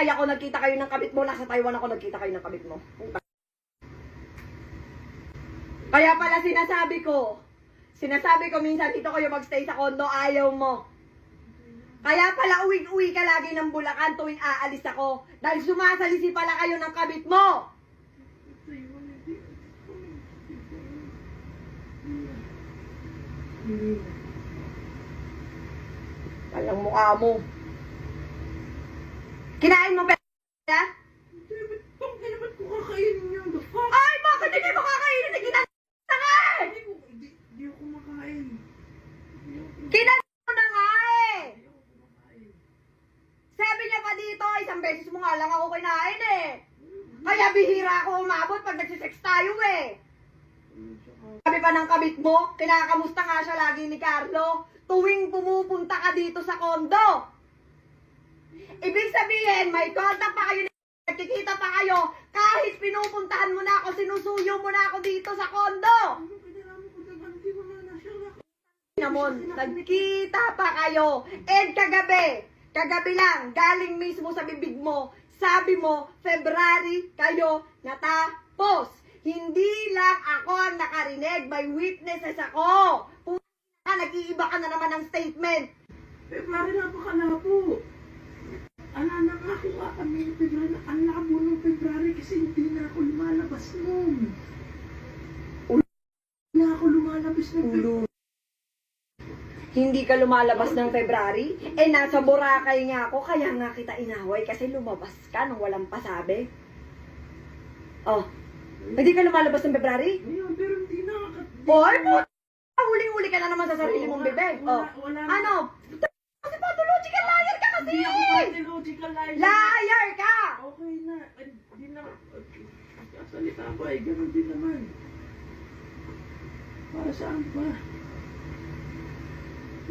Dubai ako nagkita kayo ng kabit mo, nasa Taiwan ako nagkita kayo ng kabit mo. Kaya pala sinasabi ko minsan dito kayo magstay sa kondo, ayaw mo. Kaya pala uwi-uwi ka lagi ng Bulacan tuwing aalis ako. Dahil sumasalisi pala kayo ng kabit mo. Walang mukha mo. Kinain mo pera? Hindi naman ko kakainin yun. The fuck? Ay, bakit hindi mo kakainin? Kinasa ka eh! Hindi ako makain. Kinasa mo na nga eh! Sabi niya pa dito, isang beses mo nga lang ako kinain eh. Kaya bihira ako umabot pag nagsisex tayo eh. Sabi pa ng kabit mo, kinakamusta nga siya lagi ni Carlo, tuwing pumupunta ka dito sa kondo. Ibig sabihin, may contact pa kayo, nagkikita pa kayo, kahit pinupuntahan mo na ako, sinusuyo mo na ako dito sa kondo. Namon, nagkita pa kayo. And kagabi lang, galing mismo sa bibig mo, sabi mo, February kayo natapos. Hindi lang ako ang nakarinig, may witnesses ako. Puta, nag-iiba ka na naman ng statement. February napakalabo. Alala nga ako nga kami ng February. Ang labo ng February kasi hindi na ako lumalabas nun. Hindi na ako lumalabas ng February. Hindi ka lumalabas ng February? Eh, nasa Boracay nga ako, kaya nga kita inaway kasi lumabas ka nung walang pasabi. Oh, hindi ka lumalabas ng February? Ngayon, pero hindi na. Oy, puta! Huling-huli ka na naman sa sarili mong bibig. Oh, ano? Kasi pathological liar ka kasi! Hindi ako pathological liar. Liar ka! Okay na. Hindi na. Kasalita ko ay gano'n din naman. Para saan pa?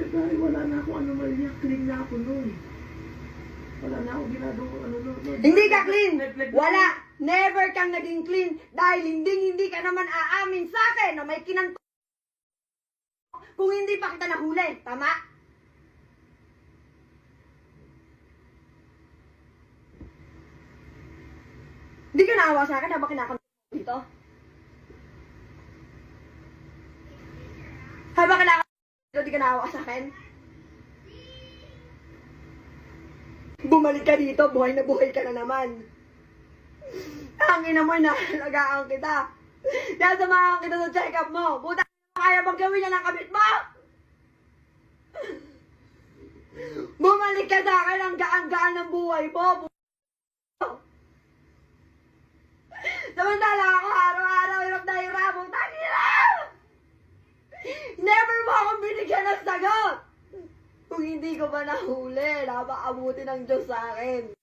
February, wala na akong anomalya. Clean na ako nun. Wala na akong ginagawang ano nun. Hindi ka clean! Wala! Never kang naging clean dahil hindi ka naman aamin sa akin na may kinanto kung hindi pa kita nahuli. Tama? Hindi ka naawa sa akin habang kinakanta dito? Habang kinakanta dito, di ka naawa sa akin? Bumalik ka dito, buhay na buhay ka na naman. Ang ina mo, nalagaan kita. Nasamahan kita sa check-up mo. Puta, kaya bang gawin niya ng kabit mo? Bumalik ka sa akin, ang gaan-gaan ng buhay mo. Samantala ako, araw-araw, hirap na hirap. Tangina! Never mo akong binigyan ng sagot. Kung hindi ko ba nahuli, napakabuti ng Diyos sa akin.